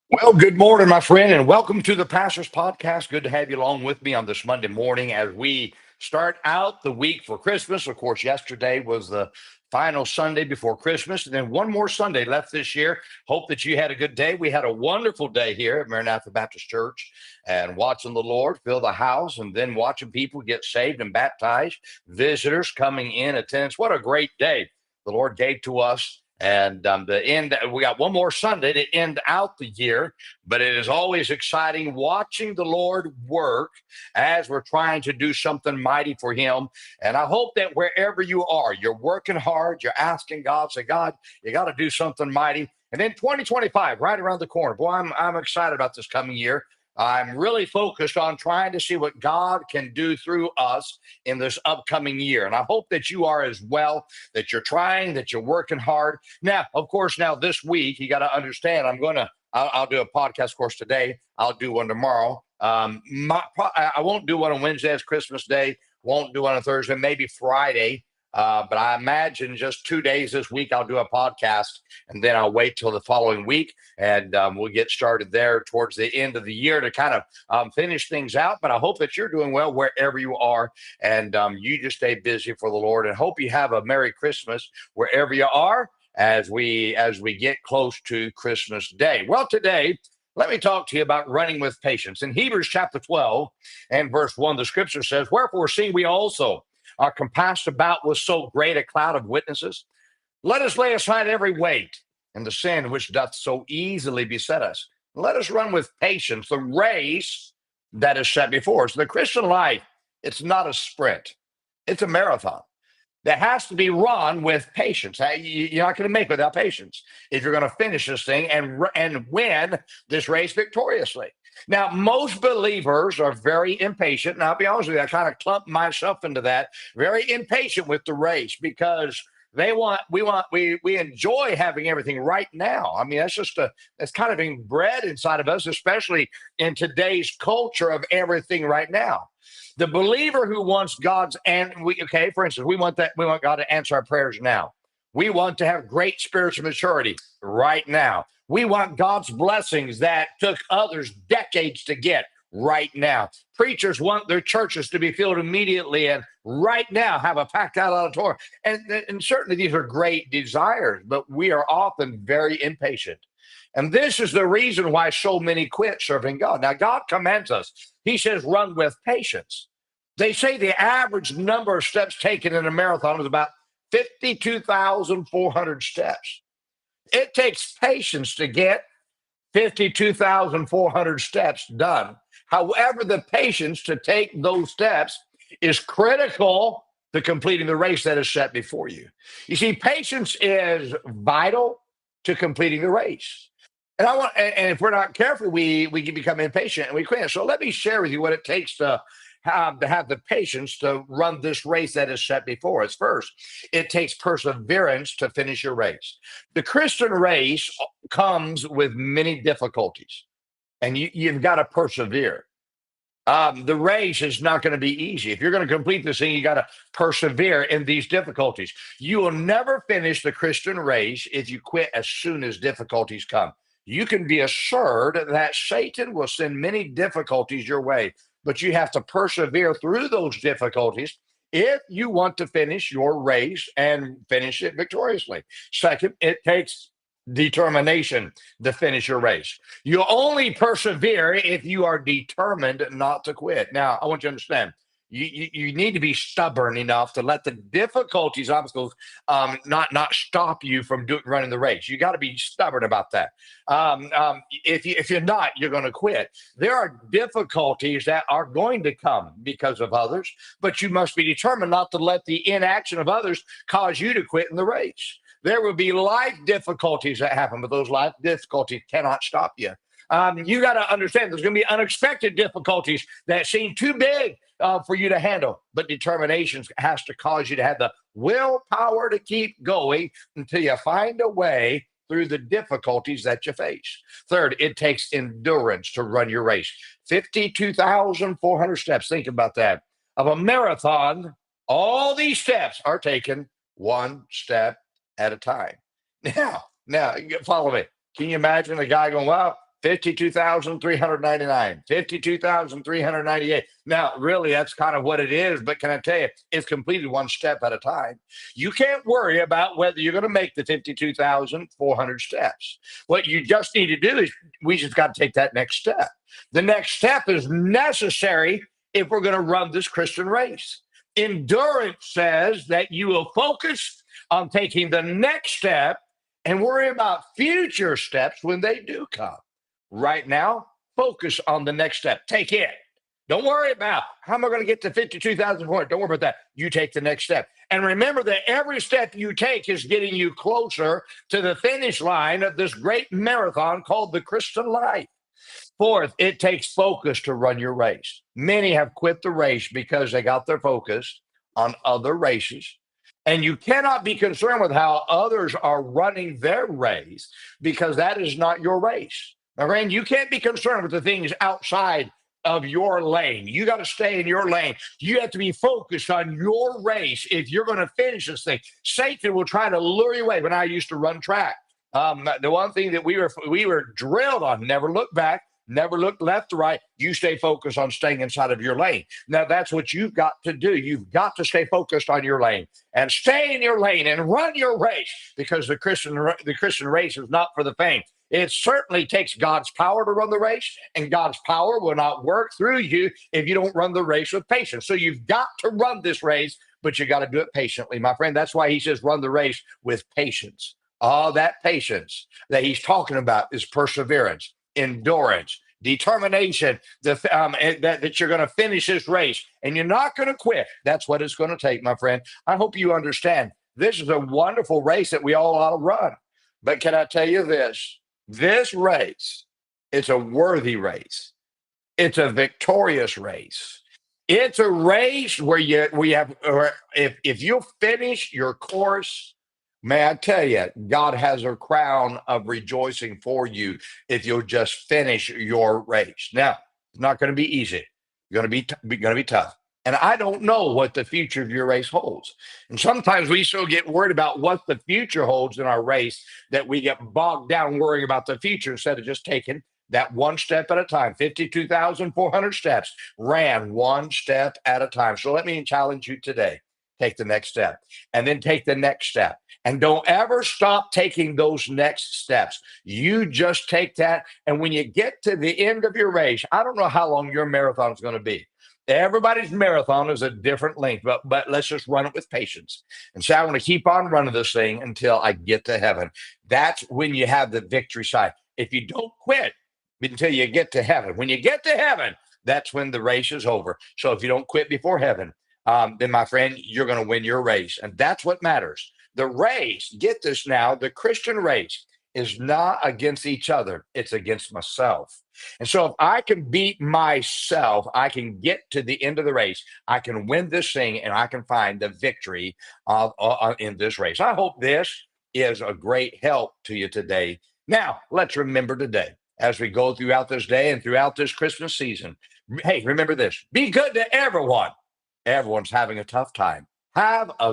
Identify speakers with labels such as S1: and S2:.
S1: Well, good morning, my friend, and welcome to the Pastor's Podcast. Good to have you along with me on this Monday morning as we start out the week for Christmas. Of course, yesterday was the final Sunday before Christmas, and then one more Sunday left this year. Hope that you had a good day. We had a wonderful day here at Maranatha Baptist Church and watching the Lord fill the house and then watching people get saved and baptized, visitors coming in, attendance. What a great day the Lord gave to us. And the end, we got one more Sunday to end out the year, but it is always exciting watching the Lord work as we're trying to do something mighty for Him. And I hope that wherever you are, you're working hard, you're asking God, say, God, you got to do something mighty. And then 2025, right around the corner. Boy, I'm excited about this coming year. I'm really focused on trying to see what God can do through us in this upcoming year. And I hope that you are as well, that you're trying, that you're working hard. Now, of course, now this week, you got to understand, I'll do a podcast course today. I'll do one tomorrow. I won't do one on Wednesday as Christmas Day. Won't do one on Thursday, maybe Friday. But I imagine just 2 days this week, I'll do a podcast and then I'll wait till the following week and we'll get started there towards the end of the year to kind of finish things out. But I hope that you're doing well wherever you are and you just stay busy for the Lord and hope you have a Merry Christmas wherever you are as we get close to Christmas Day. Well, today, let me talk to you about running with patience. In Hebrews chapter 12 and verse 1, the scripture says, "Wherefore, seeing we also are compassed about with so great a cloud of witnesses, let us lay aside every weight and the sin which doth so easily beset us. Let us run with patience the race that is set before us." The Christian life, it's not a sprint, it's a marathon that has to be run with patience. You're not going to make it without patience if you're going to finish this thing and win this race victoriously. Now, most believers are very impatient, and I'll be honest with you, I kind of clump myself into that. Very impatient with the race because we enjoy having everything right now. I mean, that's kind of inbred inside of us, especially in today's culture of everything right now. The believer who wants for instance, we want God to answer our prayers now. We want to have great spiritual maturity right now. We want God's blessings that took others decades to get right now. Preachers want their churches to be filled immediately and right now have a packed out auditorium. And certainly these are great desires, but we are often very impatient. And this is the reason why so many quit serving God. Now, God commands us. He says, run with patience. They say the average number of steps taken in a marathon is about 52,400 steps. It takes patience to get 52,400 steps done. However, the patience to take those steps is critical to completing the race that is set before you. You see, patience is vital to completing the race. And if we're not careful, we can become impatient and we quit. So let me share with you what it takes to have the patience to run this race that is set before us. First, it takes perseverance to finish your race. The Christian race comes with many difficulties, and you've got to persevere. The race is not going to be easy. If you're going to complete this thing, you got to persevere in these difficulties. You will never finish the Christian race if you quit as soon as difficulties come. You can be assured that Satan will send many difficulties your way, but you have to persevere through those difficulties if you want to finish your race and finish it victoriously. Second, it takes determination to finish your race. You only persevere if you are determined not to quit. Now, I want you to understand. You need to be stubborn enough to let the difficulties, obstacles, not stop you from running the race. You got to be stubborn about that. If you're not, you're going to quit. There are difficulties that are going to come because of others, but you must be determined not to let the inaction of others cause you to quit in the race. There will be life difficulties that happen, but those life difficulties cannot stop you. You got to understand there's going to be unexpected difficulties that seem too big for you to handle, but determination has to cause you to have the willpower to keep going until you find a way through the difficulties that you face. Third, it takes endurance to run your race. 52,400 steps. Think about that. Of a marathon, all these steps are taken one step at a time. Now, follow me. Can you imagine a guy going, well, 52,399, 52,398. Now, really, that's kind of what it is. But can I tell you, it's completed one step at a time. You can't worry about whether you're going to make the 52,400 steps. What you just need to do is we just got to take that next step. The next step is necessary if we're going to run this Christian race. Endurance says that you will focus on taking the next step and worry about future steps when they do come. Right now, focus on the next step. Take it. Don't worry about how am I going to get to 52,000 points. Don't worry about that. You take the next step. And remember that every step you take is getting you closer to the finish line of this great marathon called the Christian life. Fourth, it takes focus to run your race. Many have quit the race because they got their focus on other races. And you cannot be concerned with how others are running their race because that is not your race. My friend, you can't be concerned with the things outside of your lane. You got to stay in your lane. You have to be focused on your race if you're going to finish this thing. Satan will try to lure you away. When I used to run track, the one thing that we were drilled on: never look back, never look left to right. You stay focused on staying inside of your lane. Now, that's what you've got to do. You've got to stay focused on your lane and stay in your lane and run your race, because the Christian race is not for the faint. It certainly takes God's power to run the race, and God's power will not work through you if you don't run the race with patience. So you've got to run this race, but you got to do it patiently, my friend. That's why he says run the race with patience. All that patience that he's talking about is perseverance, endurance, determination, that you're going to finish this race and you're not going to quit. That's what it's going to take, my friend. I hope you understand. This is a wonderful race that we all ought to run. But can I tell you this? This race, it's a worthy race. It's a victorious race. It's a race where if you finish your course, may I tell you, God has a crown of rejoicing for you if you'll just finish your race. Now, it's not going to be easy. It's going to be tough. And I don't know what the future of your race holds. And sometimes we so get worried about what the future holds in our race that we get bogged down worrying about the future instead of just taking that one step at a time. 52,400 steps, ran one step at a time. So let me challenge you today. Take the next step, and then take the next step. And don't ever stop taking those next steps. You just take that. And when you get to the end of your race, I don't know how long your marathon is going to be. Everybody's marathon is a different length, but let's just run it with patience and say, I want to keep on running this thing until I get to heaven. That's when you have the victory side. If you don't quit until you get to heaven, when you get to heaven, that's when the race is over. So if you don't quit before heaven, then my friend, you're going to win your race. And that's what matters. The race, get this now, the Christian race is not against each other. It's against myself. And so if I can beat myself, I can get to the end of the race. I can win this thing, and I can find the victory in this race. I hope this is a great help to you today. Now, let's remember today, as we go throughout this day and throughout this Christmas season, hey, remember this: be good to everyone. Everyone's having a tough time. Have a